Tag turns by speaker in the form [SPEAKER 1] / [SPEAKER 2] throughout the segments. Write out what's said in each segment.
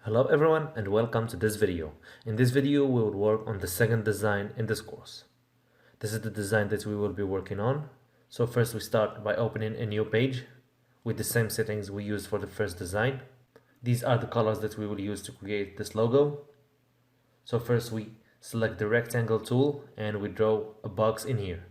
[SPEAKER 1] Hello everyone and welcome to this video. In this video we will work on the second design in this course. This is the design that we will be working on. So first we start by opening a new page with the same settings we used for the first design. These are the colors that we will use to create this logo. So first we select the rectangle tool and we draw a box in here.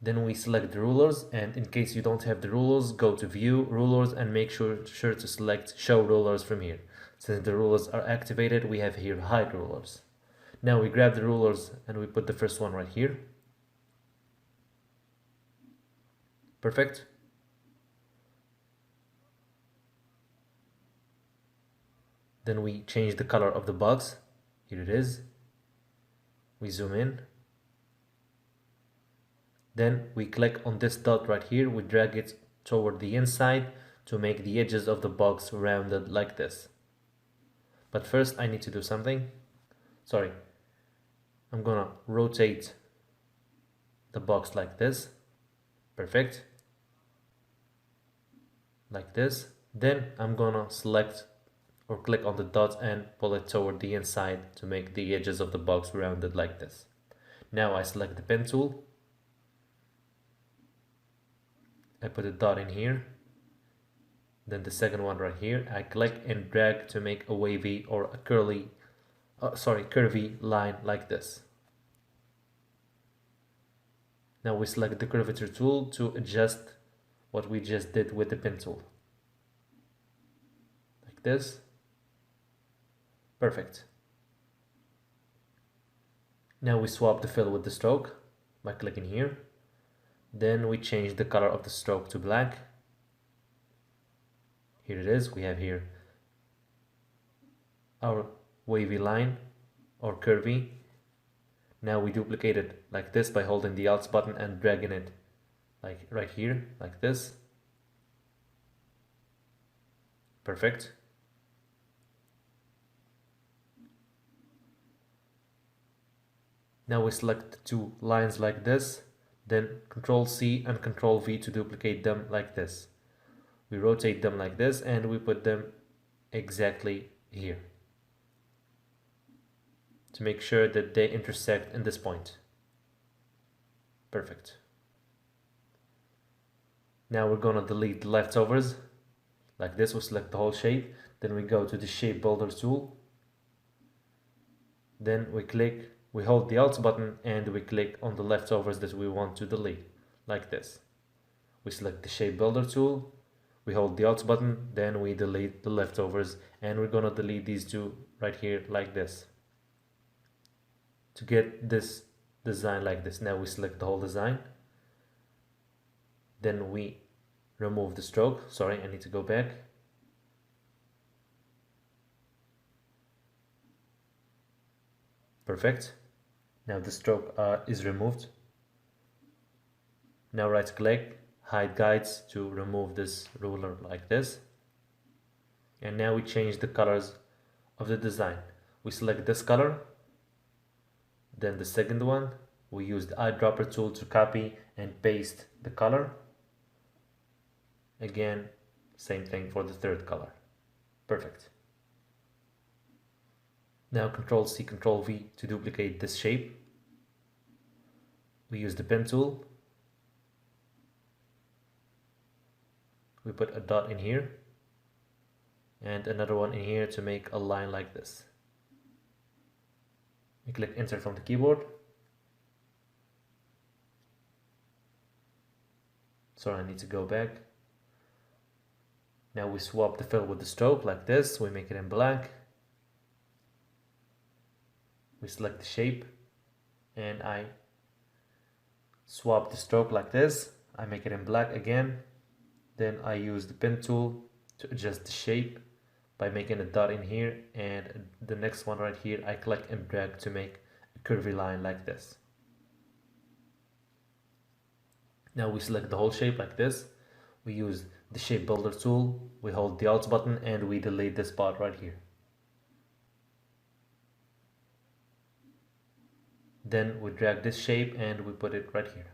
[SPEAKER 1] Then we select the rulers, and in case you don't have the rulers, go to view, rulers, and make sure to select show rulers from here. Since the rulers are activated, we have here hide rulers. Now we grab the rulers and we put the first one right here. Perfect. Then we change the color of the box. Here it is. We zoom in. Then we click on this dot right here, we drag it toward the inside to make the edges of the box rounded like this. But first I need to do something. Sorry. I'm gonna rotate the box like this. Perfect. Like this. Then I'm gonna select or click on the dot and pull it toward the inside to make the edges of the box rounded like this. Now I select the pen tool. I put a dot in here, then the second one right here. I click and drag to make a wavy or a curvy line like this. Now we select the curvature tool to adjust what we just did with the pen tool. Like this. Perfect. Now we swap the fill with the stroke by clicking here. Then we change the color of the stroke to black. Here it is. We have here our wavy line or curvy. Now we duplicate it like this by holding the Alt button and dragging it like right here, like this. Perfect. Now we select the two lines like this. Then Ctrl C and Ctrl V to duplicate them like this. We rotate them like this and we put them exactly here to make sure that they intersect in this point. Perfect. Now we're gonna delete the leftovers like this. We select the whole shape. Then we go to the shape builder tool. Then we hold the Alt button and we click on the leftovers that we want to delete, like this. We select the shape builder tool, we hold the Alt button, then we delete the leftovers, and we're gonna delete these two right here like this to get this design like this. Now we select the whole design, then we remove the stroke. Sorry, I need to go back. Perfect. Now the stroke is removed. Now right click, hide guides to remove this ruler like this. And now we change the colors of the design. We select this color, then the second one. We use the eyedropper tool to copy and paste the color. Again, same thing for the third color. Perfect. Now Ctrl C, Ctrl V to duplicate this shape. We use the pen tool. We put a dot in here and another one in here to make a line like this. We click enter from the keyboard. Sorry, I need to go back. Now we swap the fill with the stroke like this. We make it in black. We select the shape and I swap the stroke like this. I make it in black again. Then I use the pen tool to adjust the shape by making a dot in here, and the next one right here I click and drag to make a curvy line like this. Now we select the whole shape like this. We use the shape builder tool. We hold the Alt button and we delete this part right here. Then we drag this shape and we put it right here.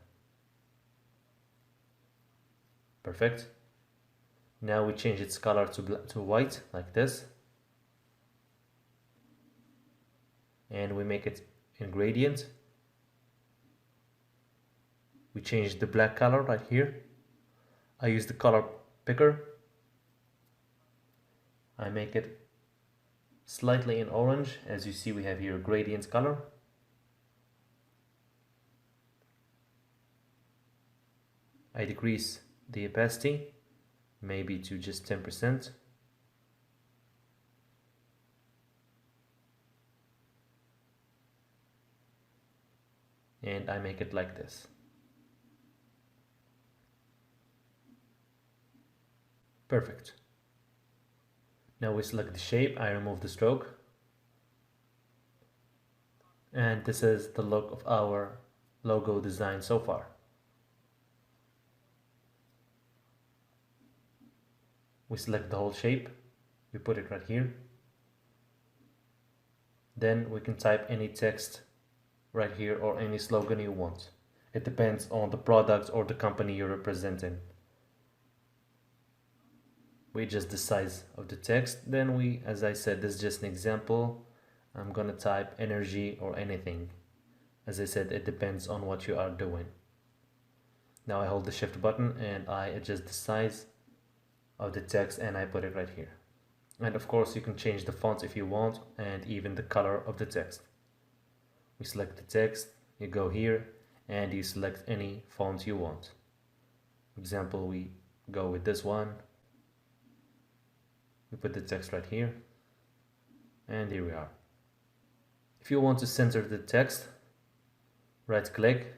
[SPEAKER 1] Perfect. Now we change its color to white, like this. And we make it in gradient. We change the black color right here. I use the color picker. I make it slightly in orange. As you see, we have here gradient color. I decrease the opacity, maybe to just 10%. And I make it like this. Perfect. Now we select the shape, I remove the stroke. And this is the look of our logo design so far. We select the whole shape, we put it right here. Then we can type any text right here or any slogan you want. It depends on the product or the company you're representing. We adjust the size of the text. Then we, as I said, this is just an example. I'm gonna type energy or anything. As I said, it depends on what you are doing. Now I hold the shift button and I adjust the size of the text and I put it right here. And of course you can change the font if you want, and even the color of the text. We select the text, you go here and you select any font you want. For example, we go with this one. We put the text right here, and here we are. If you want to center the text, right click,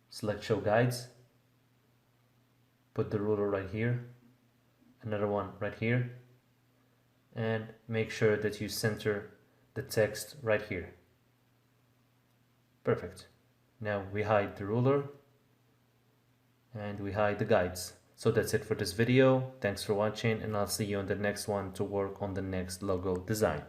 [SPEAKER 1] select show guides, put the ruler right here, another one right here, and make sure that you center the text right here. Perfect. Now we hide the ruler and we hide the guides. So that's it for this video. Thanks for watching, and I'll see you on the next one to work on the next logo design.